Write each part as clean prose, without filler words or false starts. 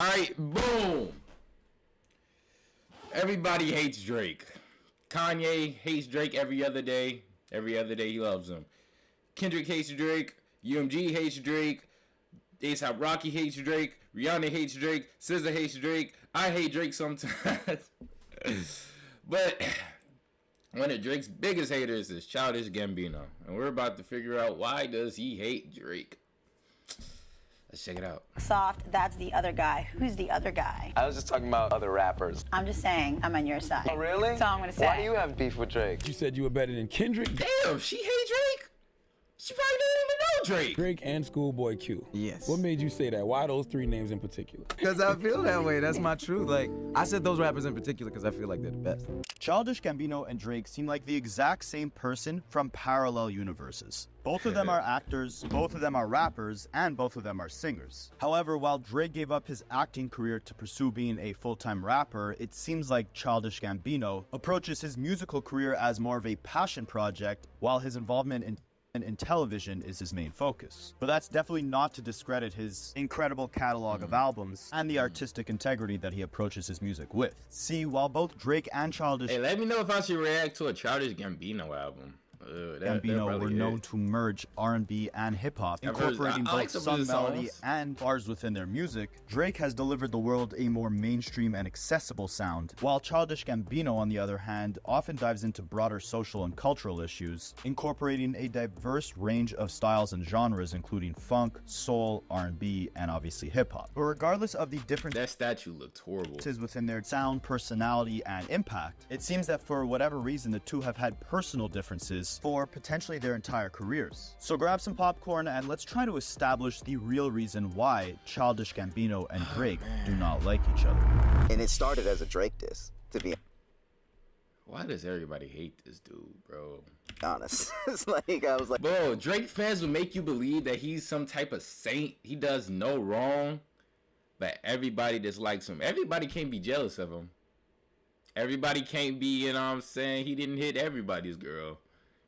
Alright, boom. Everybody hates Drake. Kanye hates Drake every other day. Every other day he loves him. Kendrick hates Drake. UMG hates Drake. A$AP Rocky hates Drake. Rihanna hates Drake. SZA hates Drake. I hate Drake sometimes. But one of Drake's biggest haters is Childish Gambino. And we're about to figure out why does he hate Drake. Let's check it out. Soft, that's the other guy. Who's the other guy? I was just talking about other rappers. I'm just saying, I'm on your side. Oh, really? That's all I'm gonna say. Why do you have beef with Drake? You said you were better than Kendrick? Damn, she hate Drake? She probably didn't even know Drake. Drake and Schoolboy Q. Yes. What made you say that? Why those three names in particular? Because I feel that way. That's my truth. Like, I said those rappers in particular because I feel like they're the best. Childish Gambino and Drake seem like the exact same person from parallel universes. Both of them are actors, both of them are rappers, and both of them are singers. However, while Drake gave up his acting career to pursue being a full-time rapper, it seems like Childish Gambino approaches his musical career as more of a passion project, while his involvement in television is his main focus. But that's definitely not to discredit his incredible catalog of albums and the artistic integrity that he approaches his music with. See, while both Drake and Childish Hey, let me know if I should react to a Childish Gambino album. Gambino were known to merge R&B and hip-hop, incorporating both sung melody and bars within their music. Drake has delivered the world a more mainstream and accessible sound, while Childish Gambino, on the other hand, often dives into broader social and cultural issues, incorporating a diverse range of styles and genres, including funk, soul, R&B, and obviously hip-hop. But regardless of the That statue looked horrible. differences within their sound, personality, and impact, it seems that for whatever reason, the two have had personal differences for potentially their entire careers. So grab some popcorn and let's try to establish the real reason why Childish Gambino and Drake do not like each other. And it started as a Drake diss, to be Why does everybody hate this dude, bro? honest. It's like, I was like, Bro, Drake fans will make you believe that he's some type of saint. He does no wrong. But everybody dislikes him. Everybody can't be jealous of him. Everybody can't be, you know what I'm saying? He didn't hit everybody's girl.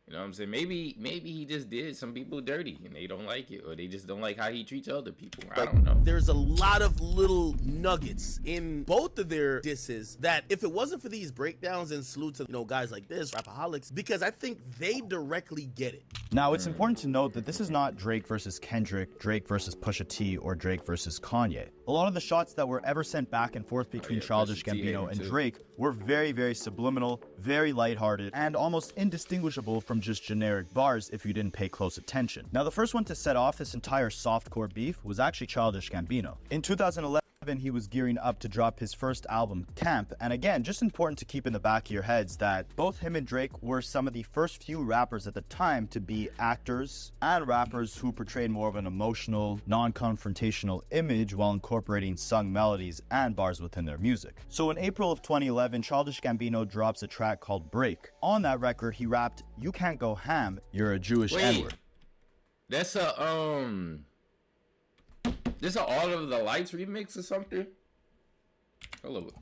You know what I'm saying? Maybe he just did some people dirty and they don't like it, or they just don't like how he treats other people. I don't know. There's a lot of little nuggets in both of their disses that if it wasn't for these breakdowns, and salute to, guys like this, Rapaholics, because I think they directly get it. Now, it's important to note that this is not Drake versus Kendrick, Drake versus Pusha T, or Drake versus Kanye. A lot of the shots that were ever sent back and forth between Childish Gambino and Drake were very, very subliminal, very lighthearted, and almost indistinguishable from just generic bars if you didn't pay close attention. Now, the first one to set off this entire softcore beef was actually Childish Gambino. In 2011, he was gearing up to drop his first album, Camp, and again, just important to keep in the back of your heads that both him and Drake were some of the first few rappers at the time to be actors and rappers who portrayed more of an emotional, non-confrontational image while incorporating sung melodies and bars within their music. So in April of 2011, Childish Gambino drops a track called Break. On that record, he rapped, "You can't go ham, you're a Jewish N-word." That's this a All of the Lights remix or something? Hold up.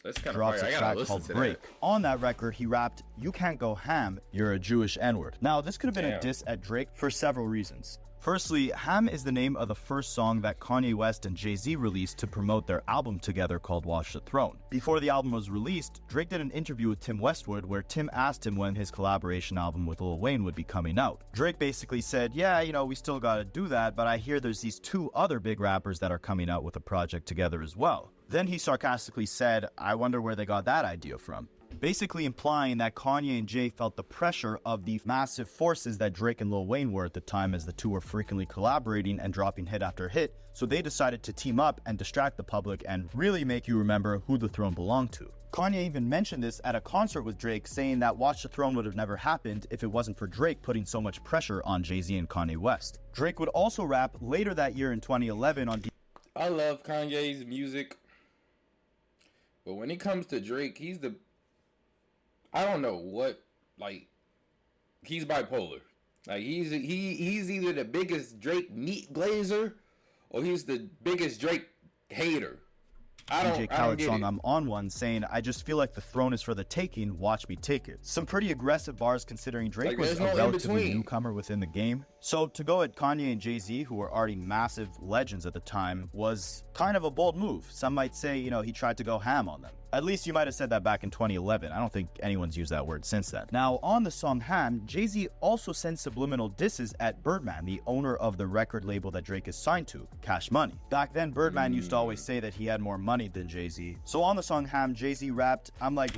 That's kind of Drops fire. a I gotta track listen called to Break. that. On that record, he rapped, "You can't go ham, you're a Jewish N-word." Now, this could have been a diss at Drake for several reasons. Firstly, Ham is the name of the first song that Kanye West and Jay-Z released to promote their album together called Watch the Throne. Before the album was released, Drake did an interview with Tim Westwood where Tim asked him when his collaboration album with Lil Wayne would be coming out. Drake basically said, "Yeah, we still gotta do that, but I hear there's these two other big rappers that are coming out with a project together as well." Then he sarcastically said, "I wonder where they got that idea from." Basically implying that Kanye and Jay felt the pressure of the massive forces that Drake and Lil Wayne were at the time, as the two were frequently collaborating and dropping hit after hit, so they decided to team up and distract the public and really make you remember who the throne belonged to. Kanye even mentioned this at a concert with Drake, saying that Watch the Throne would have never happened if it wasn't for Drake putting so much pressure on Jay-Z and Kanye West. Drake would also rap later that year in 2011 on I love Kanye's music, but when it comes to Drake, I don't know what, he's bipolar. Like, he's either the biggest Drake meat glazer or he's the biggest Drake hater. DJ Khaled's song "I'm On One," saying, "I just feel like the throne is for the taking, watch me take it." Some pretty aggressive bars considering Drake was a relatively newcomer within the game. So to go at Kanye and Jay-Z, who were already massive legends at the time, was kind of a bold move. Some might say, you know, he tried to go ham on them. At least you might have said that back in 2011. I don't think anyone's used that word since then. Now, on the song Ham, Jay-Z also sends subliminal disses at Birdman, the owner of the record label that Drake is signed to, Cash Money. Back then, Birdman used to always say that he had more money than Jay-Z. So on the song Ham, Jay-Z rapped, I'm like,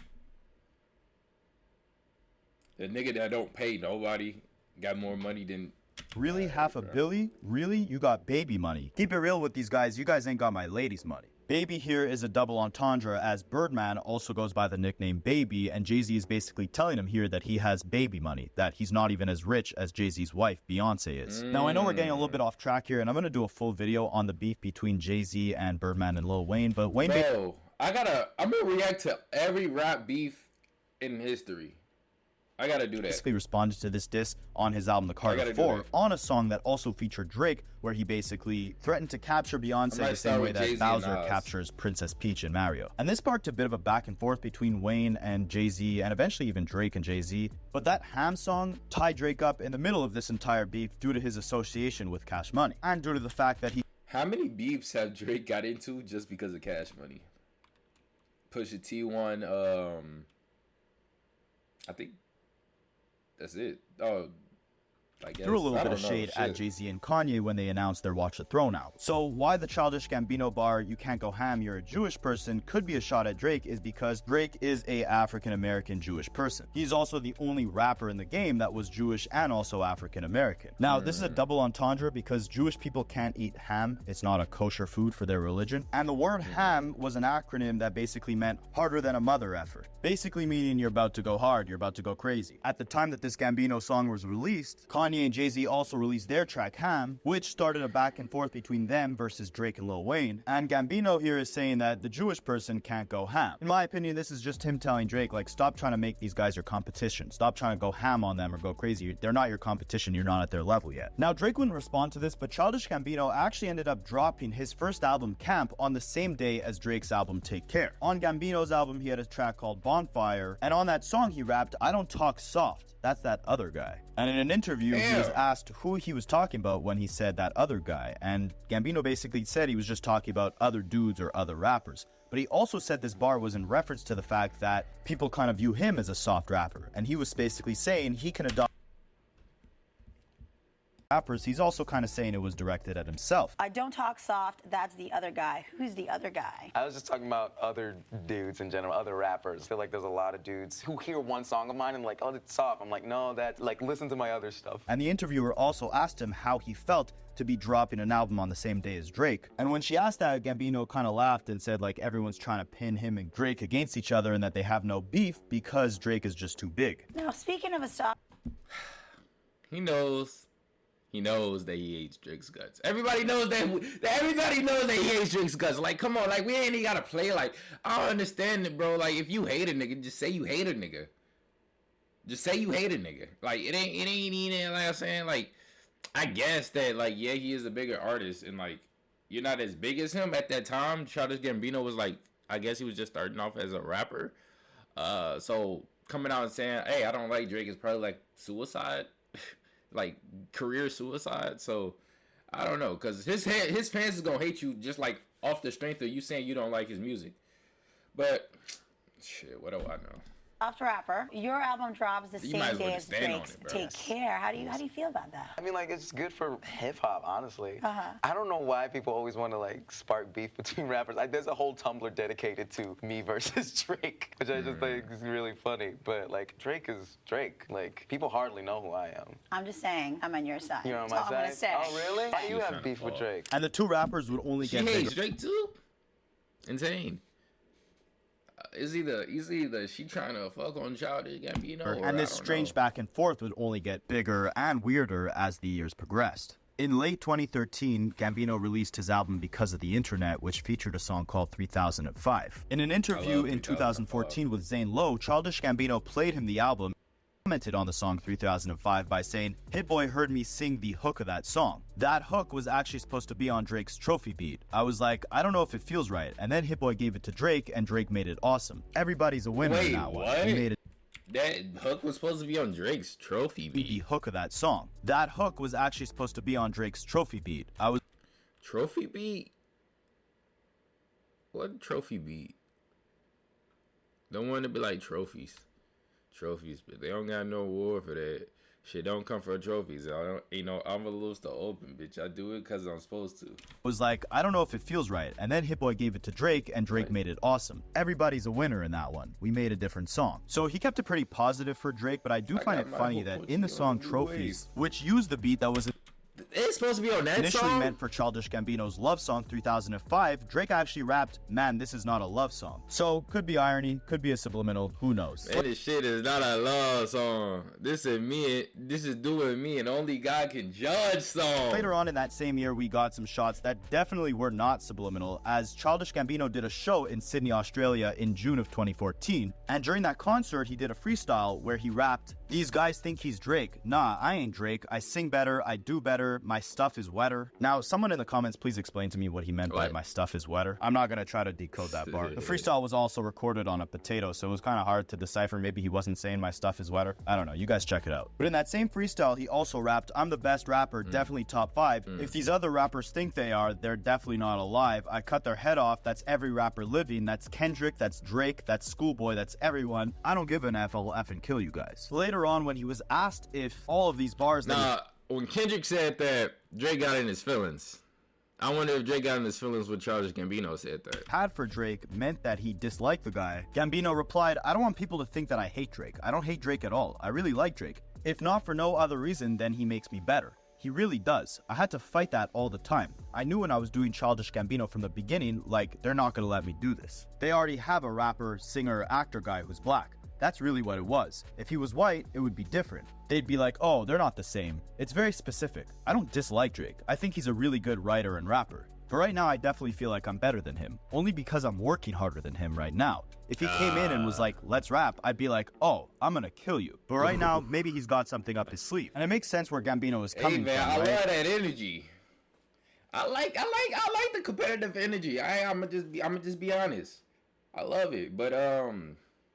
the nigga that don't pay nobody got more money than... really? $500 million? Really? You got baby money. Keep it real with these guys. You guys ain't got my ladies' money. Baby here is a double entendre, as Birdman also goes by the nickname Baby, and Jay-Z is basically telling him here that he has baby money, that he's not even as rich as Jay-Z's wife, Beyonce, is. Now, I know we're getting a little bit off track here, and I'm going to do a full video on the beef between Jay-Z and Birdman and Lil Wayne, but Wayne... Bro, I'm going to react to every rap beef in history. I gotta do that. Basically responded to this diss on his album The Carter 4 on a song that also featured Drake, where he basically threatened to capture Beyonce the same way that Bowser captures Princess Peach in Mario. And this sparked a bit of a back and forth between Wayne and Jay-Z, and eventually even Drake and Jay-Z. But that Ham song tied Drake up in the middle of this entire beef due to his association with Cash Money, and due to the fact that he... How many beefs have Drake got into just because of Cash Money? Pusha T1, I think that's it. Oh, I guess. Threw a little bit of shade at Jay-Z and Kanye when they announced their Watch the Throne out. So why the Childish Gambino bar, you can't go ham, you're a Jewish person, could be a shot at Drake is because Drake is a African-American Jewish person. He's also the only rapper in the game that was Jewish and also African-American. Now, this is a double entendre because Jewish people can't eat ham. It's not a kosher food for their religion. And the word ham was an acronym that basically meant harder than a mother effer. Basically meaning you're about to go hard, you're about to go crazy. At the time that this Gambino song was released, Kanye and Jay-Z also released their track Ham, which started a back and forth between them versus Drake and Lil Wayne. And Gambino here is saying that the Jewish person can't go ham. In my opinion, this is just him telling Drake, like, stop trying to make these guys your competition. Stop trying to go ham on them or go crazy. They're not your competition. You're not at their level yet. Now, Drake wouldn't respond to this, but Childish Gambino actually ended up dropping his first album, Camp, on the same day as Drake's album, Take Care. On Gambino's album, he had a track called Bonfire, and on that song, he rapped, I don't talk soft. That's that other guy. And in an interview, he was asked who he was talking about when he said that other guy. And Gambino basically said he was just talking about other dudes or other rappers. But he also said this bar was in reference to the fact that people kind of view him as a soft rapper. And he was basically saying he can adopt rappers. He's also kind of saying it was directed at himself. I don't talk soft, that's the other guy. Who's the other guy? I was just talking about other dudes in general, other rappers. I feel like there's a lot of dudes who hear one song of mine and like, oh, it's soft. I'm like, no, listen to my other stuff. And the interviewer also asked him how he felt to be dropping an album on the same day as Drake. And when she asked that, Gambino kind of laughed and said like everyone's trying to pin him and Drake against each other and that they have no beef because Drake is just too big. Now, speaking of a soft... He knows that he hates Drake's guts. Everybody knows that. Everybody knows that he hates Drake's guts. Like, come on, like we ain't even gotta play. Like, I don't understand it, bro. Like, if you hate a nigga, just say you hate a nigga. Just say you hate a nigga. Like, it ain't even like I'm saying. Like, I guess that like yeah, he is a bigger artist, and like you're not as big as him at that time. Childish Gambino was like, I guess he was just starting off as a rapper. So coming out and saying, hey, I don't like Drake is probably like suicide. Like career suicide. So I don't know, because his fans is gonna hate you just like off the strength of you saying you don't like his music. But shit, what do I know? Soft rapper. Your album drops the same day as Drake's it, Take Care. How do you feel about that? I mean, like, it's good for hip-hop, honestly. I don't know why people always want to, like, spark beef between rappers. Like, there's a whole Tumblr dedicated to me versus Drake, which I just think is really funny. But, like, Drake is Drake. Like, people hardly know who I am. I'm just saying, I'm on your side. You're on my That's all side? I'm gonna say. Oh, really? Why do you have beef with Drake? And the two rappers would only get bigger. She hates Drake too? Insane. Is either she trying to fuck on Childish Gambino, and this strange back and forth would only get bigger and weirder as the years progressed. In late 2013, Gambino released his album Because of the Internet, which featured a song called 3005. In an interview in 2014 with Zane Lowe, Childish Gambino played him the album, commented on the song 3005 by saying, Hit Boy heard me sing the hook of that song. That hook was actually supposed to be on Drake's Trophy beat. I was like, I don't know if it feels right. And then Hit Boy gave it to Drake, and Drake made it awesome. Everybody's a winner in that one. He made it. That hook was supposed to be on Drake's Trophy The beat. hook of that song. That hook was actually supposed to be on Drake's Trophy beat. Trophy beat? What trophy beat? Don't want to be like trophies. Trophies, but they don't got no award for that. Shit don't come for trophies. Ain't no envelopes to open, bitch. I do it because I'm supposed to. Was like, I don't know if it feels right. And then Hit Boy gave it to Drake, and Drake made it awesome. Everybody's a winner in that one. We made a different song. So he kept it pretty positive for Drake, but I do find it funny that in the song Trophies, which used the beat that was it's supposed to be on that initially song? meant for Childish Gambino's love song 3005, Drake actually rapped, man, this is not a love song. So could be irony, could be a subliminal, who knows. Man, this shit is not a love song. This is doing me and only God can judge song. Later on in that same year, we got some shots that definitely were not subliminal, as Childish Gambino did a show in Sydney, Australia in June of 2014. And during that concert, he did a freestyle where he rapped, "These guys think he's Drake. Nah, I ain't Drake. I sing better, I do better, my stuff is wetter." Now, someone in the comments, please explain to me what he meant by my stuff is wetter. I'm not gonna try to decode that bar. The freestyle was also recorded on a potato, so it was kind of hard to decipher. Maybe he wasn't saying my stuff is wetter. I don't know, you guys check it out. But in that same freestyle, he also rapped, "I'm the best rapper, definitely top 5. If these other rappers think they are, they're definitely not alive. I cut their head off, that's every rapper living. That's Kendrick, that's Drake, that's Schoolboy, that's everyone. I don't give an F, I'll F and kill you guys." Later on, when he was asked if all of these bars when Kendrick said that, Drake got in his feelings. I wonder if Drake got in his feelings when Childish Gambino said that. Had for Drake meant that he disliked the guy, Gambino replied, "I don't want people to think that I hate Drake. I don't hate Drake at all. I really like Drake. If not for no other reason, then he makes me better. He really does. I had to fight that all the time. I knew when I was doing Childish Gambino from the beginning, like, they're not gonna let me do this. They already have a rapper, singer, actor guy who's black. That's really what it was. If he was white, it would be different. They'd be like, oh, they're not the same. It's very specific. I don't dislike Drake. I think he's a really good writer and rapper. But right now, I definitely feel like I'm better than him. Only because I'm working harder than him right now. If he came in and was like, let's rap, I'd be like, oh, I'm gonna kill you. But right now, maybe he's got something up his sleeve. And it makes sense where Gambino is coming from, I right? love that energy. I like the competitive energy. I'ma just be honest. I love it. But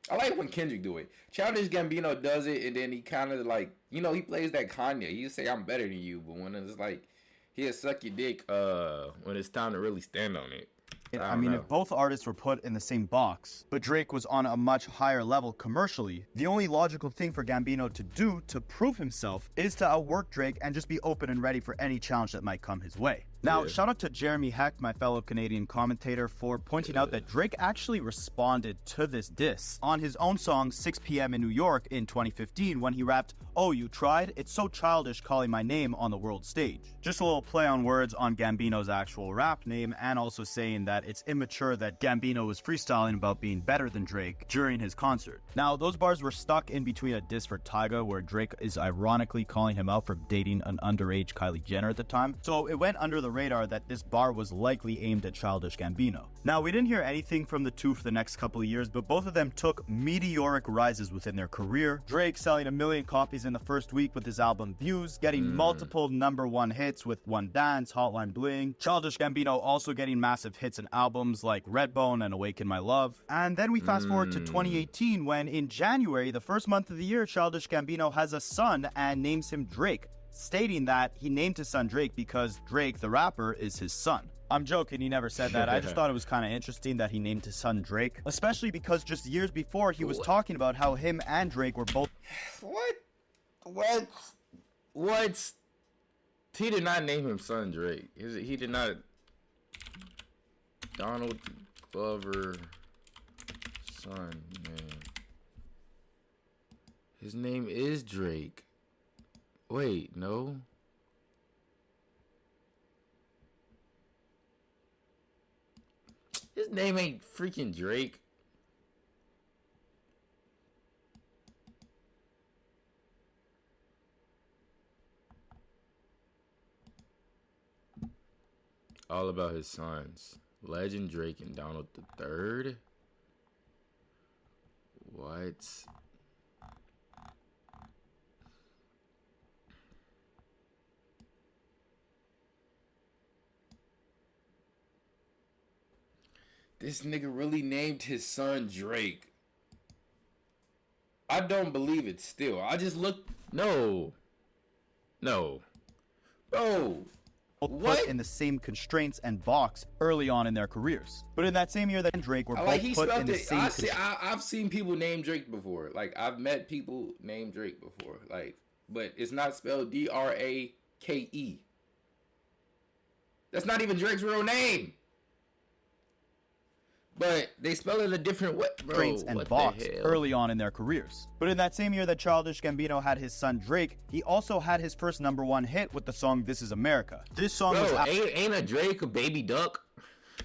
I like when Kendrick do it. Childish Gambino does it, and then he kind of like, he plays that Kanye. He'll say, I'm better than you, but when it's like, he'll suck your dick when it's time to really stand on it. I mean, if both artists were put in the same box, but Drake was on a much higher level commercially, the only logical thing for Gambino to do to prove himself is to outwork Drake and just be open and ready for any challenge that might come his way. Now, shout out to Jeremy Heck, my fellow Canadian commentator, for pointing out that Drake actually responded to this diss on his own song 6 p.m. in New York in 2015 when he rapped, "Oh, you tried? It's so childish calling my name on the world stage." Just a little play on words on Gambino's actual rap name, and also saying that it's immature that Gambino was freestyling about being better than Drake during his concert. Now, those bars were stuck in between a diss for Tyga, where Drake is ironically calling him out for dating an underage Kylie Jenner at the time, so it went under the radar that this bar was likely aimed at Childish Gambino. Now, we didn't hear anything from the two for the next couple of years, but both of them took meteoric rises within their career. Drake selling 1 million copies in the first week with his album Views, getting multiple #1 hits with One Dance, Hotline Bling. Childish Gambino also getting massive hits and albums like Redbone and Awaken My Love. And then we fast forward to 2018 when in January, the first month of the year, Childish Gambino has a son and names him Drake, stating that he named his son Drake because Drake, the rapper, is his son. I'm joking, he never said that. I just thought it was kind of interesting that he named his son Drake, especially because just years before he was talking about how him and Drake were both... What? He did not name him son Drake. He did not... Donald Glover son, man. His name is Drake. Wait, no. His name ain't freaking Drake. All about his sons. Legend Drake and Donald the Third. What? This nigga really named his son Drake. I don't believe it still. I just look. No. Bro. What? Put in the same constraints and box early on in their careers. But in that same year that Drake were both put in the same I've seen people name Drake before. Like, I've met people named Drake before. Like, but it's not spelled Drake. That's not even Drake's real name. But they spell it a different way, bro. Constraints and box early on in their careers. But in that same year that Childish Gambino had his son Drake, he also had his first #1 hit with the song "This Is America." This song was ain't a Drake a baby duck?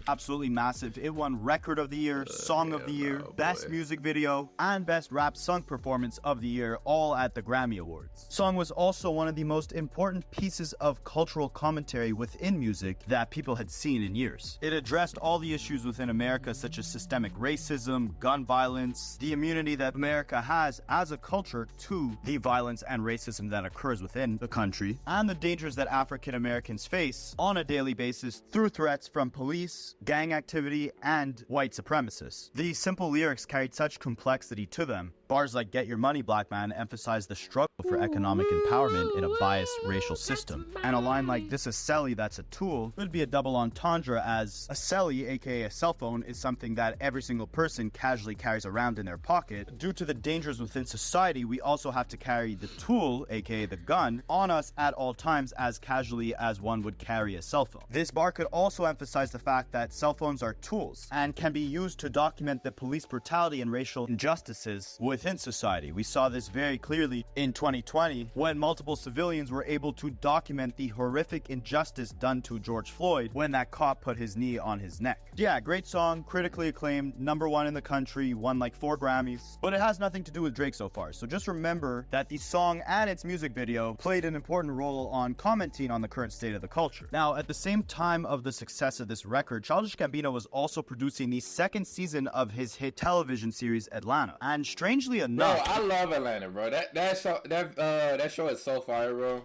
Absolutely massive. It won Record of the Year, Song of the Year, Best Music Video, and Best Rap Song Performance of the Year, all at the Grammy Awards. Song was also one of the most important pieces of cultural commentary within music that people had seen in years. It addressed all the issues within America, such as systemic racism, gun violence, the immunity that America has as a culture to the violence and racism that occurs within the country, and the dangers that African Americans face on a daily basis through threats from police, gang activity, and white supremacists. These simple lyrics carried such complexity to them. Bars like "Get Your Money, Black Man" emphasize the struggle for economic empowerment in a biased racial system. And a line like "This is Celly, that's a tool" would be a double entendre, as a celly, aka a cell phone, is something that every single person casually carries around in their pocket. Due to the dangers within society, we also have to carry the tool, aka the gun, on us at all times as casually as one would carry a cell phone. This bar could also emphasize the fact that cell phones are tools and can be used to document the police brutality and racial injustices within society. We saw this very clearly in 2020 when multiple civilians were able to document the horrific injustice done to George Floyd when that cop put his knee on his neck. Yeah, great song, critically acclaimed, #1 in the country, won like 4 Grammys, but it has nothing to do with Drake so far. So just remember that the song and its music video played an important role on commenting on the current state of the culture. Now, at the same time of the success of this record, Childish Gambino was also producing the 2nd season of his hit television series Atlanta. And strangely enough, bro, I love Atlanta, bro. That show is so fire, bro.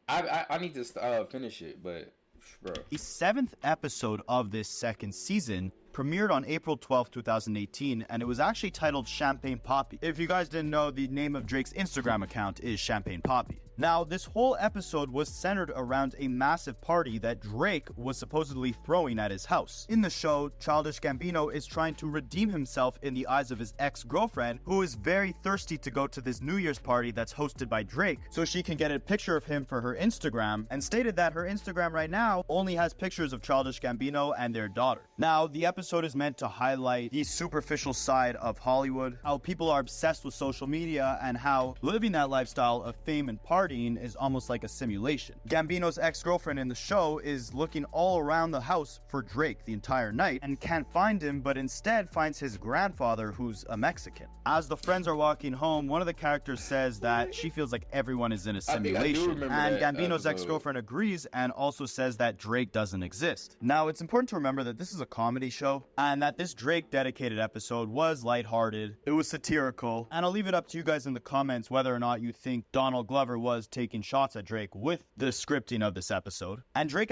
I need to finish it, but bro, the 7th episode of this 2nd season premiered on April 12, 2018, and it was actually titled Champagne Poppy. If you guys didn't know, the name of Drake's Instagram account is Champagne Poppy. Now, this whole episode was centered around a massive party that Drake was supposedly throwing at his house. In the show, Childish Gambino is trying to redeem himself in the eyes of his ex-girlfriend, who is very thirsty to go to this New Year's party that's hosted by Drake, so she can get a picture of him for her Instagram, and stated that her Instagram right now only has pictures of Childish Gambino and their daughter. Now, the episode is meant to highlight the superficial side of Hollywood, how people are obsessed with social media, and how living that lifestyle of fame and partying is almost like a simulation. Gambino's ex-girlfriend in the show is looking all around the house for Drake the entire night and can't find him, but instead finds his grandfather, who's a Mexican. As the friends are walking home, one of the characters says that she feels like everyone is in a simulation, and Gambino's ex-girlfriend agrees and also says that Drake doesn't exist. Now, it's important to remember that this is a comedy show and that this Drake dedicated episode was lighthearted, it was satirical, and I'll leave it up to you guys in the comments whether or not you think Donald Glover was taking shots at Drake with the scripting of this episode. And Drake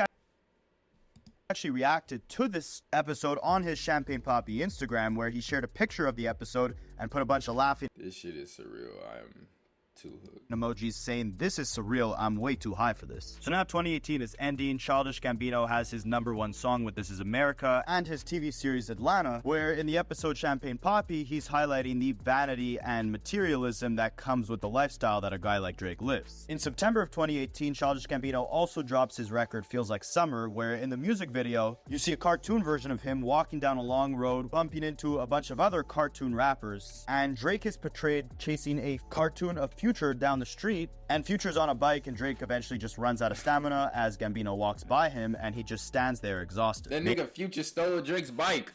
actually reacted to this episode on his Champagne Poppy Instagram, where he shared a picture of the episode and put a bunch of laughing This shit is surreal. I'm too hooked. Emojis saying, "This is surreal, I'm way too high for this." So now 2018 is ending. Childish Gambino has his #1 song with "This Is America" and his TV series Atlanta, where in the episode Champagne Poppy, he's highlighting the vanity and materialism that comes with the lifestyle that a guy like Drake lives. In September of 2018, Childish Gambino also drops his record Feels Like Summer, where in the music video, you see a cartoon version of him walking down a long road, bumping into a bunch of other cartoon rappers, and Drake is portrayed chasing a cartoon of Future down the street, and Future's on a bike, and Drake eventually just runs out of stamina as Gambino walks by him, and he just stands there exhausted. That nigga Future stole Drake's bike.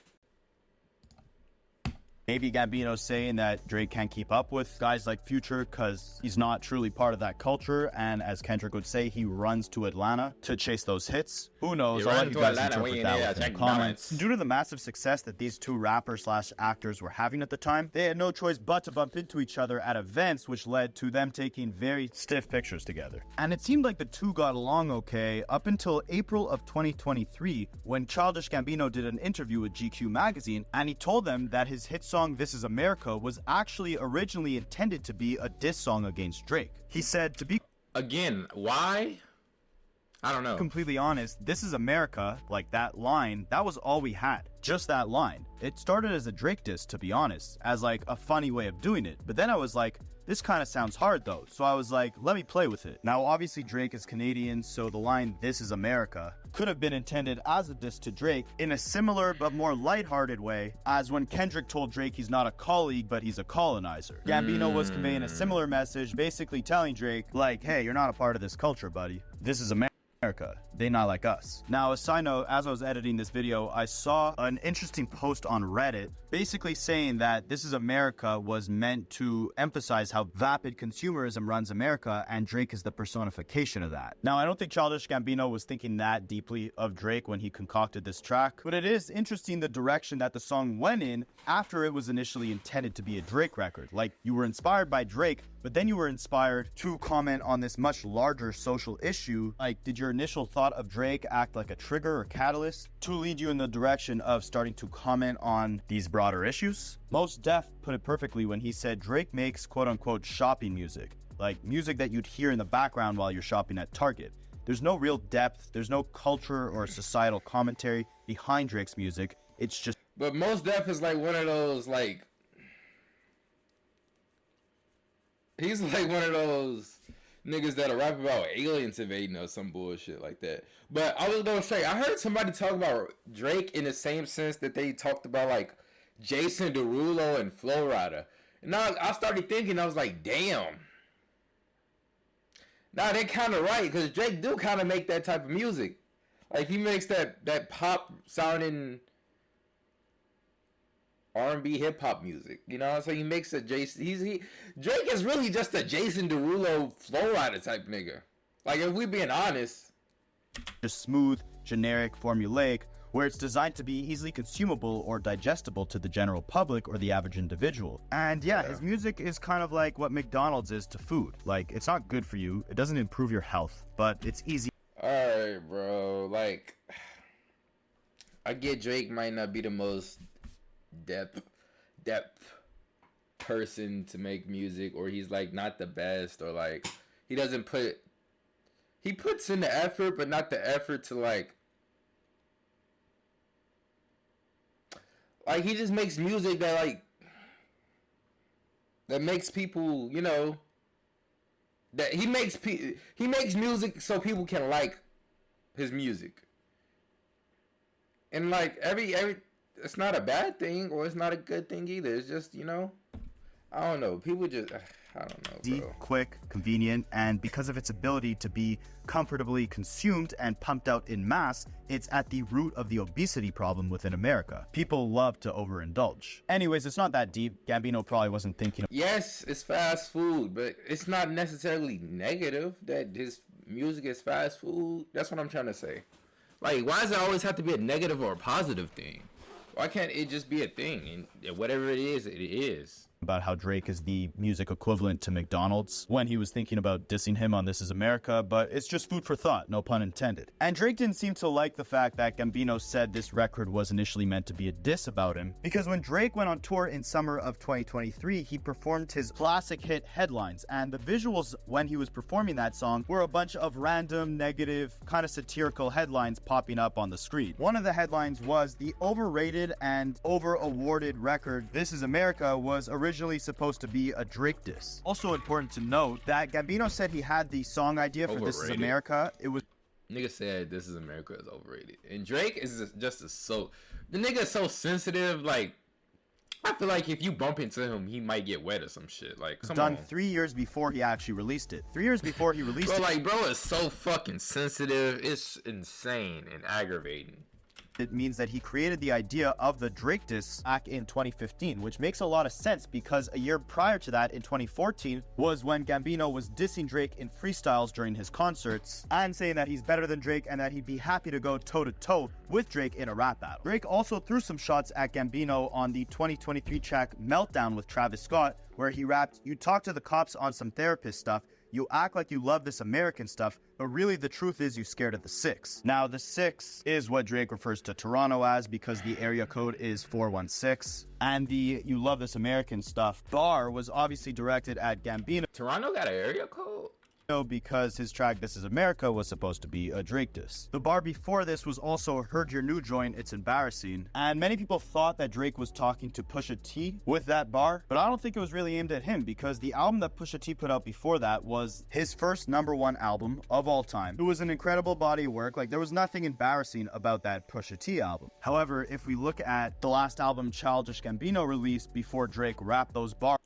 Maybe Gambino's saying that Drake can't keep up with guys like Future because he's not truly part of that culture, and as Kendrick would say, he runs to Atlanta to chase those hits. Who knows? I'll let you guys interpret that in the comments. Due to the massive success that these two rappers/actors were having at the time, they had no choice but to bump into each other at events, which led to them taking very stiff pictures together. And it seemed like the two got along okay up until April of 2023, when Childish Gambino did an interview with GQ magazine, and he told them that his hit song This Is America was actually originally intended to be a diss song against Drake. He said, to be Again, why? I don't know. completely honest, This Is America, like that line, that was all we had. Just that line. It started as a Drake diss, to be honest, as like a funny way of doing it. But then I was like, this kind of sounds hard though. So I was like, let me play with it. Now, obviously Drake is Canadian, so the line This Is America could have been intended as a diss to Drake in a similar but more lighthearted way as when Kendrick told Drake he's not a colleague, but he's a colonizer. Gambino was conveying a similar message, basically telling Drake, like, hey, you're not a part of this culture, buddy. This is America. They not like us. Now, a side note, as I was editing this video, I saw an interesting post on Reddit basically saying that This Is America was meant to emphasize how vapid consumerism runs America, and Drake is the personification of that. Now, I don't think Childish Gambino was thinking that deeply of Drake when he concocted this track, but it is interesting the direction that the song went in after it was initially intended to be a Drake record. Like, you were inspired by Drake, but then you were inspired to comment on this much larger social issue. Like, did your initial thought of Drake act like a trigger or catalyst to lead you in the direction of starting to comment on these broader issues? Mos Def put it perfectly when he said Drake makes quote-unquote shopping music, like music that you'd hear in the background while you're shopping at Target. There's no real depth, there's no culture or societal commentary behind Drake's music. It's just... But Mos Def is like one of those, like... He's like one of those niggas that'll rap about aliens invading or some bullshit like that. But I was gonna say, I heard somebody talk about Drake in the same sense that they talked about like Jason Derulo and Flo Rida. And now I started thinking, I was like, damn. Nah, they kind of right, because Drake do kind of make that type of music. Like, he makes that pop sounding R&B hip hop music, you know. So he makes a Jason. Drake is really just a Jason Derulo, Flo Rida type nigga. Like, if we being honest, just smooth, generic, formulaic, where it's designed to be easily consumable or digestible to the general public or the average individual. And yeah, his music is kind of like what McDonald's is to food. Like, it's not good for you, it doesn't improve your health, but it's easy. Alright, bro. Like, I get Drake might not be the most depth person to make music, or he's like not the best, or like he puts in the effort, but not the effort to like he just makes music that makes people, you know, that he makes music so people can like his music. And like every it's not a bad thing or it's not a good thing either. It's just, you know, I don't know. People just, I don't know, easy, bro. quick, convenient, and because of its ability to be comfortably consumed and pumped out in mass, it's at the root of the obesity problem within America. People love to overindulge. Anyways, it's not that deep. Gambino probably wasn't thinking. Yes, it's fast food, but it's not necessarily negative that his music is fast food. That's what I'm trying to say. Like, why does it always have to be a negative or a positive thing? Why can't it just be a thing? And whatever it is, it is. About how Drake is the music equivalent to McDonald's when he was thinking about dissing him on This Is America, but it's just food for thought, no pun intended. And Drake didn't seem to like the fact that Gambino said this record was initially meant to be a diss about him, because when Drake went on tour in summer of 2023, he performed his classic hit Headlines, and the visuals when he was performing that song were a bunch of random, negative, kind of satirical headlines popping up on the screen. One of the headlines was the overrated and over-awarded record This Is America was originally supposed to be a Drake diss. Also important to note that Gambino said he had the song idea for This Is America. It was nigga said This Is America is overrated, and Drake is just the nigga is so sensitive. Like, I feel like if you bump into him, he might get wet or some shit. Like, come done on. 3 years before he actually released it. 3 years before he released bro, it. Like, bro is so fucking sensitive. It's insane and aggravating. It means that he created the idea of the Drake diss back in 2015, which makes a lot of sense because a year prior to that, in 2014, was when Gambino was dissing Drake in freestyles during his concerts and saying that he's better than Drake and that he'd be happy to go toe-to-toe with Drake in a rap battle. Drake also threw some shots at Gambino on the 2023 track Meltdown with Travis Scott, where he rapped, "You talk to the cops on some therapist stuff, you act like you love this American stuff, but really the truth is you scared of the 6. Now, the 6 is what Drake refers to Toronto as because the area code is 416. And the you love this American stuff bar was obviously directed at Gambino. Toronto got an area code? Because his track This Is America was supposed to be a Drake diss. The bar before this was also Heard Your New Joint, It's Embarrassing, and many people thought that Drake was talking to Pusha T with that bar, but I don't think it was really aimed at him because the album that Pusha T put out before that was his first #1 album of all time. It was an incredible body of work, like there was nothing embarrassing about that Pusha T album. However, if we look at the last album Childish Gambino released before Drake rapped those bars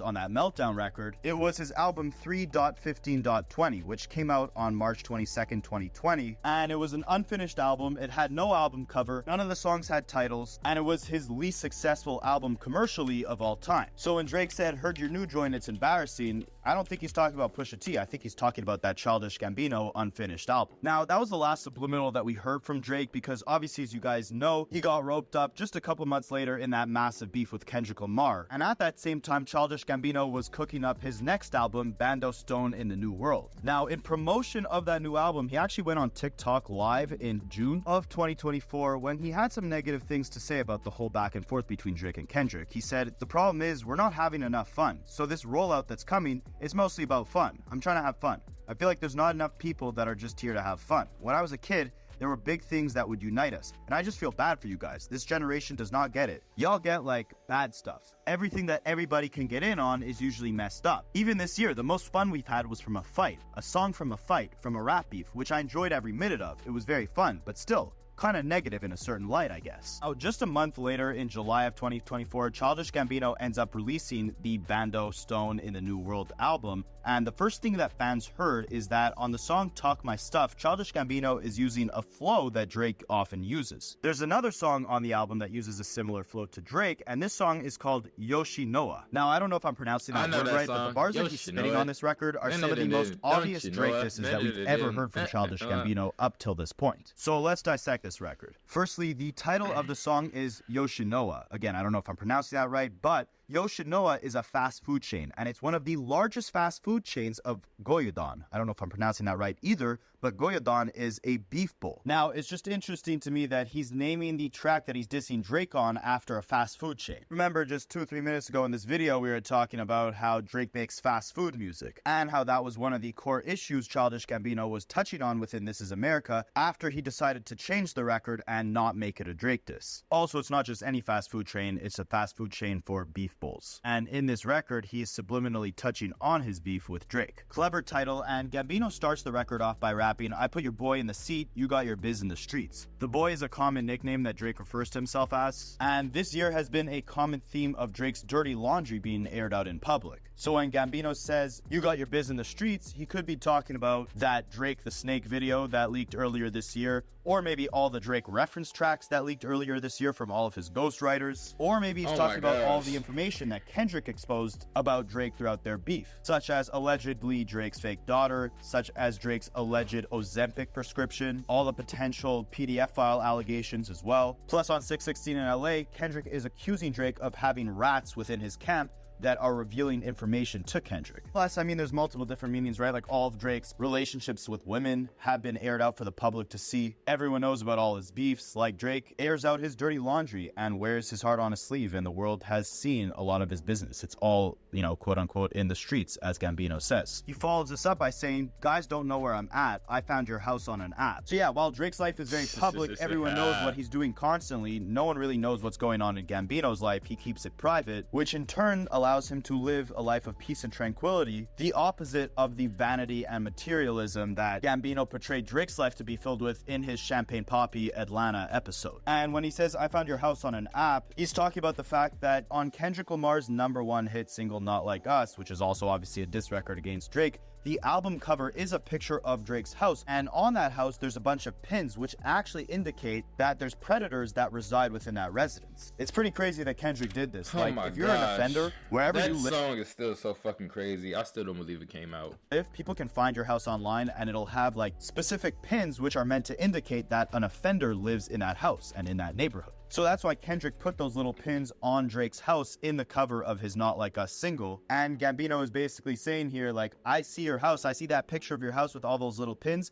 on that Meltdown record, it was his album 3.15.20, which came out on March 22nd, 2020, and it was an unfinished album. It had no album cover, none of the songs had titles, and it was his least successful album commercially of all time. So when Drake said, Heard Your New Joint, It's Embarrassing, I don't think he's talking about Pusha T. I think he's talking about that Childish Gambino unfinished album. Now, that was the last subliminal that we heard from Drake because obviously, as you guys know, he got roped up just a couple months later in that massive beef with Kendrick Lamar. And at that same time, Childish Gambino was cooking up his next album, Bando Stone in the New World. Now, in promotion of that new album, he actually went on TikTok live in June of 2024 when he had some negative things to say about the whole back and forth between Drake and Kendrick. He said, the problem is we're not having enough fun. So this rollout that's coming is mostly about fun. I'm trying to have fun. I feel like there's not enough people that are just here to have fun. When I was a kid, there were big things that would unite us. And I just feel bad for you guys. This generation does not get it. Y'all get like bad stuff. Everything that everybody can get in on is usually messed up. Even this year, the most fun we've had was from a fight. A song from a fight, from a rap beef, which I enjoyed every minute of. It was very fun, but still, kind of negative in a certain light, I guess. Oh, just a month later, in July of 2024, Childish Gambino ends up releasing the Bando Stone in the New World album, and the first thing that fans heard is that on the song Talk My Stuff, Childish Gambino is using a flow that Drake often uses. There's another song on the album that uses a similar flow to Drake, and this song is called Yoshinoa. Now, I don't know if I'm pronouncing that word right, but the bars that he's spitting on this record are some of the most obvious Drake disses that we've ever heard from Childish Gambino up till this point. So let's dissect this record. Firstly, the title of the song is Yoshinoa. Again, I don't know if I'm pronouncing that right, but Yoshinoa is a fast food chain, and it's one of the largest fast food chains of Goyodon. I don't know if I'm pronouncing that right either, but Goyodon is a beef bowl. Now, it's just interesting to me that he's naming the track that he's dissing Drake on after a fast food chain. Remember, just 2 or 3 minutes ago in this video, we were talking about how Drake makes fast food music, and how that was one of the core issues Childish Gambino was touching on within This Is America after he decided to change the record and not make it a Drake diss. Also, it's not just any fast food chain, it's a fast food chain for beef bowls. And in this record, he is subliminally touching on his beef with Drake. Clever title, and Gambino starts the record off by rapping, I put your boy in the seat, you got your biz in the streets. The boy is a common nickname that Drake refers to himself as, and this year has been a common theme of Drake's dirty laundry being aired out in public. So when Gambino says, you got your biz in the streets, he could be talking about that Drake the Snake video that leaked earlier this year, or maybe all the Drake reference tracks that leaked earlier this year from all of his ghostwriters, or maybe he's talking about all the information that Kendrick exposed about Drake throughout their beef, such as allegedly Drake's fake daughter, such as Drake's alleged Ozempic prescription, all the potential PDF file allegations as well. Plus on 616 in LA, Kendrick is accusing Drake of having rats within his camp that are revealing information to Kendrick. Plus, I mean, there's multiple different meanings, right? Like all of Drake's relationships with women have been aired out for the public to see. Everyone knows about all his beefs. Like Drake airs out his dirty laundry and wears his heart on his sleeve, and the world has seen a lot of his business. It's all, you know, quote unquote, in the streets, as Gambino says. He follows this up by saying, guys don't know where I'm at. I found your house on an app. So yeah, while Drake's life is very public, everyone knows what he's doing constantly. No one really knows what's going on in Gambino's life. He keeps it private, which in turn allows him to live a life of peace and tranquility, the opposite of the vanity and materialism that Gambino portrayed Drake's life to be filled with in his Champagne Poppy Atlanta episode. And when he says, I found your house on an app, he's talking about the fact that on Kendrick Lamar's #1 hit single Not Like Us, which is also obviously a diss record against Drake, the album cover is a picture of Drake's house, and on that house there's a bunch of pins which actually indicate that there's predators that reside within that residence. It's pretty crazy that Kendrick did this. Oh like, my if you're gosh. an offender, wherever you live, that song is still so fucking crazy. I still don't believe it came out. if people can find your house online and it'll have like specific pins which are meant to indicate that an offender lives in that house and in that neighborhood. So that's why Kendrick put those little pins on Drake's house in the cover of his Not Like Us single. And Gambino is basically saying here, like, I see your house, I see that picture of your house with all those little pins,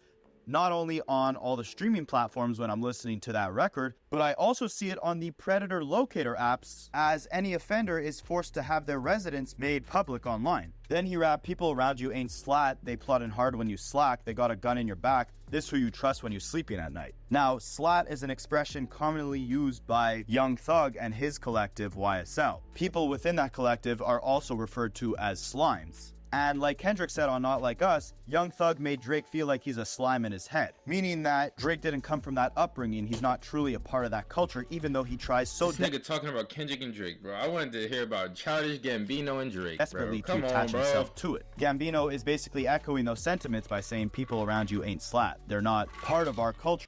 not only on all the streaming platforms when I'm listening to that record, but I also see it on the Predator locator apps, as any offender is forced to have their residence made public online. Then he rapped, people around you ain't slat, they plotting hard when you slack, they got a gun in your back, this who you trust when you're sleeping at night. Now, slat is an expression commonly used by Young Thug and his collective YSL. People within that collective are also referred to as slimes. And like Kendrick said on Not Like Us, Young Thug made Drake feel like he's a slime in his head, meaning that Drake didn't come from that upbringing. He's not truly a part of that culture, even though he tries so This nigga talking about Kendrick and Drake, bro. I wanted to hear about Childish Gambino and Drake, desperately bro. to attach himself to it. Gambino is basically echoing those sentiments by saying people around you ain't slat. They're not part of our culture.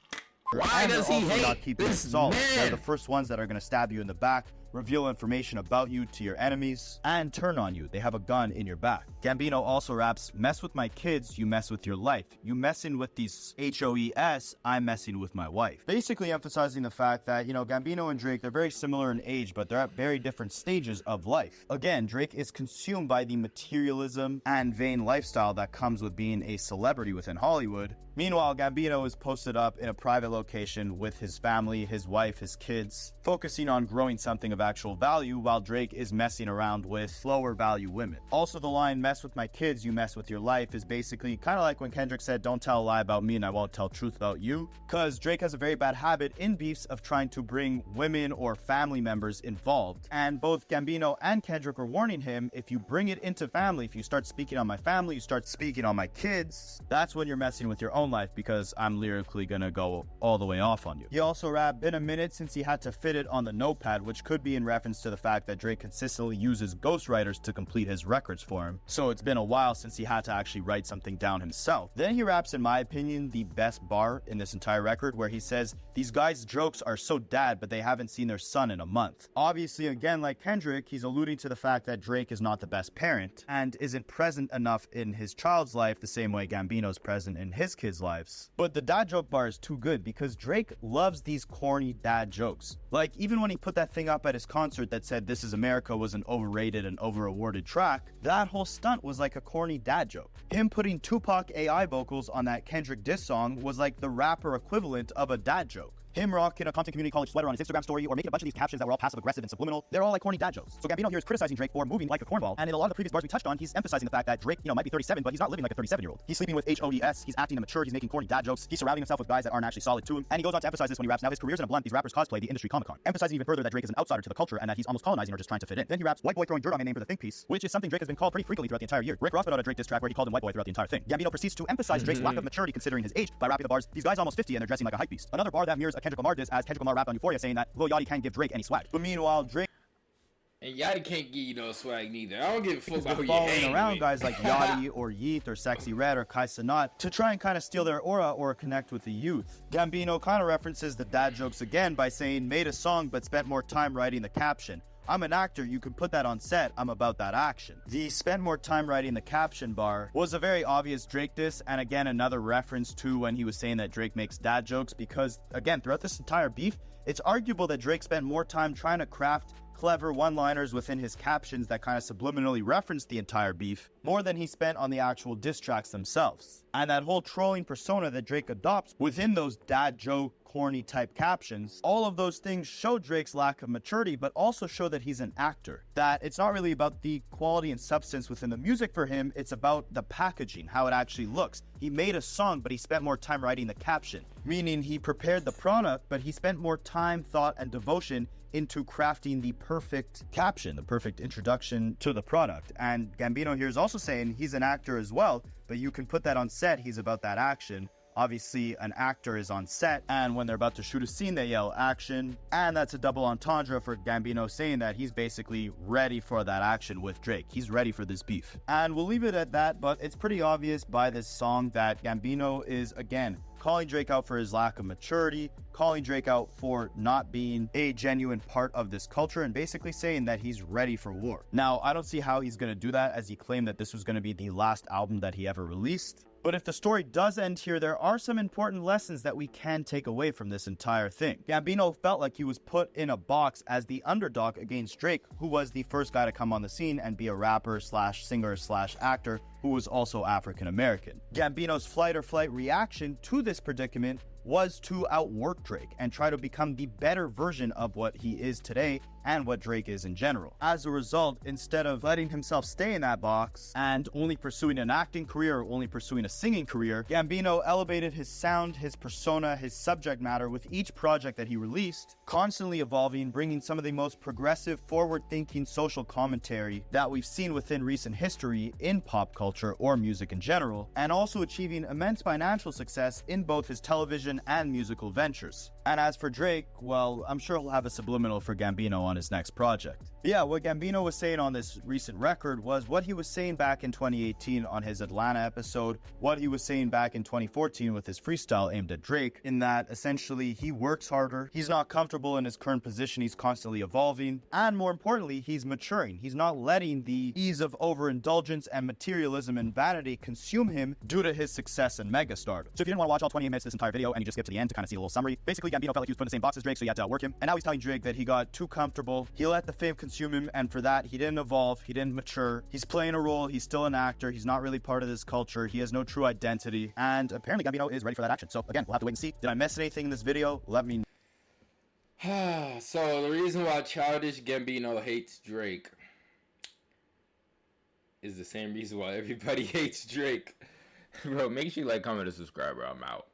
Why and does they're he also hate not keeping it this solid. man? They're the first ones that are going to stab you in the back, reveal information about you to your enemies, and turn on you. They have a gun in your back. Gambino also raps, mess with my kids, you mess with your life. You messing with these HOES, I'm messing with my wife. Basically emphasizing the fact that, you know, Gambino and Drake, they're very similar in age, but they're at very different stages of life. Again, Drake is consumed by the materialism and vain lifestyle that comes with being a celebrity within Hollywood. Meanwhile, Gambino is posted up in a private location with his family, his wife, his kids, focusing on growing something of actual value, while Drake is messing around with lower value women. Also, the line, mess with my kids, you mess with your life, is basically kind of like when Kendrick said, don't tell a lie about me and I won't tell truth about you, because Drake has a very bad habit in beefs of trying to bring women or family members involved. And both Gambino and Kendrick are warning him, if you bring it into family, if you start speaking on my family, you start speaking on my kids, that's when you're messing with your own life, because I'm lyrically gonna go all the way off on you. He also rapped, been a minute since he had to fit it on the notepad, which could be in reference to the fact that Drake consistently uses ghostwriters to complete his records for him. So it's been a while since he had to actually write something down himself. Then he raps, in my opinion, the best bar in this entire record, where he says, these guys' jokes are so dad, but they haven't seen their son in a month. Obviously, again, like Kendrick, he's alluding to the fact that Drake is not the best parent and isn't present enough in his child's life the same way Gambino's present in his kids' lives. But the dad joke bar is too good, because Drake loves these corny dad jokes. Like, even when he put that thing up at his concert that said This Is America was an overrated and over-awarded track, that whole stunt was like a corny dad joke. Him putting Tupac AI vocals on that Kendrick diss song was like the rapper equivalent of a dad joke. Him rocking a content community college sweater on his Instagram story, or making a bunch of these captions that were all passive-aggressive and subliminal, they're all like corny dad jokes. So Gambino here is criticizing Drake for moving like a cornball, and in a lot of the previous bars we touched on, he's emphasizing the fact that Drake, might be 37, but he's not living like a 37-year-old. He's sleeping with HOES, he's acting immature, he's making corny dad jokes, he's surrounding himself with guys that aren't actually solid to him, and he goes on to emphasize this when he raps, now his career's in a blunt, these rappers cosplay the industry Comic-Con, emphasizing even further that Drake is an outsider to the culture and that he's almost colonizing or just trying to fit in. Then he raps, white boy throwing dirt on my name for the think piece, which is something Drake has been called pretty frequently throughout the entire year. Rick Ross put out a Drake diss track where he called him white boy throughout the entire thing. Gambino proceeds to emphasize Drake's lack of maturity considering his age by rapping the bars, these guys almost 50 and they're dressing like a hype beast. Another bar that mirrors a Kendrick Lamar diss, as Kendrick Lamar rapped on Euphoria saying that Lil Yachty can't give Drake any swag. But meanwhile, Drake And Yachty can't give you no swag neither. I don't give a fuck has about who been you following hang around with. guys like Yachty or Yeeth or Sexy Red or Kai Cenat to try and kind of steal their aura or connect with the youth. Gambino kind of references the dad jokes again by saying, made a song but spent more time writing the caption. I'm an actor, you can put that on set, I'm about that action. The spent more time writing the caption bar was a very obvious Drake diss, and again another reference to when he was saying that Drake makes dad jokes, because again throughout this entire beef, it's arguable that Drake spent more time trying to craft clever one-liners within his captions that kind of subliminally reference the entire beef more than he spent on the actual diss tracks themselves. And that whole trolling persona that Drake adopts within those dad joke corny type captions, all of those things show Drake's lack of maturity, but also show that he's an actor. That it's not really about the quality and substance within the music for him, it's about the packaging, how it actually looks. He made a song, but he spent more time writing the caption, meaning he prepared the product, but he spent more time, thought, and devotion into crafting the perfect caption, the perfect introduction to the product. And Gambino here is also saying he's an actor as well, but you can put that on set, he's about that action. Obviously, an actor is on set, and when they're about to shoot a scene, they yell action, and that's a double entendre for Gambino saying that he's basically ready for that action with Drake. He's ready for this beef. And we'll leave it at that, but it's pretty obvious by this song that Gambino is, again, calling Drake out for his lack of maturity, calling Drake out for not being a genuine part of this culture, and basically saying that he's ready for war. Now, I don't see how he's going to do that, as he claimed that this was going to be the last album that he ever released. But if the story does end here, there are some important lessons that we can take away from this entire thing. Gambino felt like he was put in a box as the underdog against Drake, who was the first guy to come on the scene and be a rapper slash singer slash actor who was also African American. Gambino's flight or flight reaction to this predicament was to outwork Drake and try to become the better version of what he is today and what Drake is in general. As a result, instead of letting himself stay in that box and only pursuing an acting career or only pursuing a singing career, Gambino elevated his sound, his persona, his subject matter with each project that he released, constantly evolving, bringing some of the most progressive, forward-thinking social commentary that we've seen within recent history in pop culture or music in general, and also achieving immense financial success in both his television and musical ventures. And as for Drake, well, I'm sure he'll have a subliminal for Gambino on his next project. Yeah, what Gambino was saying on this recent record was what he was saying back in 2018 on his Atlanta episode, what he was saying back in 2014 with his freestyle aimed at Drake, in that essentially he works harder, he's not comfortable in his current position, he's constantly evolving, and more importantly, he's maturing. He's not letting the ease of overindulgence and materialism and vanity consume him due to his success and megastardom. So if you didn't want to watch all 28 minutes of this entire video and you just skip to the end to kind of see a little summary, basically Gambino felt like he was put in the same box as Drake, so he had to outwork him, and now he's telling Drake that he got too comfortable, he let the fame consume him, and for that he didn't evolve, he didn't mature, he's playing a role, he's still an actor, he's not really part of this culture, he has no true identity, and apparently Gambino is ready for that action. So again, we'll have to wait and see. Did I miss anything in this video? Let me know. So the reason why Childish Gambino hates Drake is the same reason why everybody hates Drake. Bro, make sure you like, comment, and subscribe, bro. I'm out.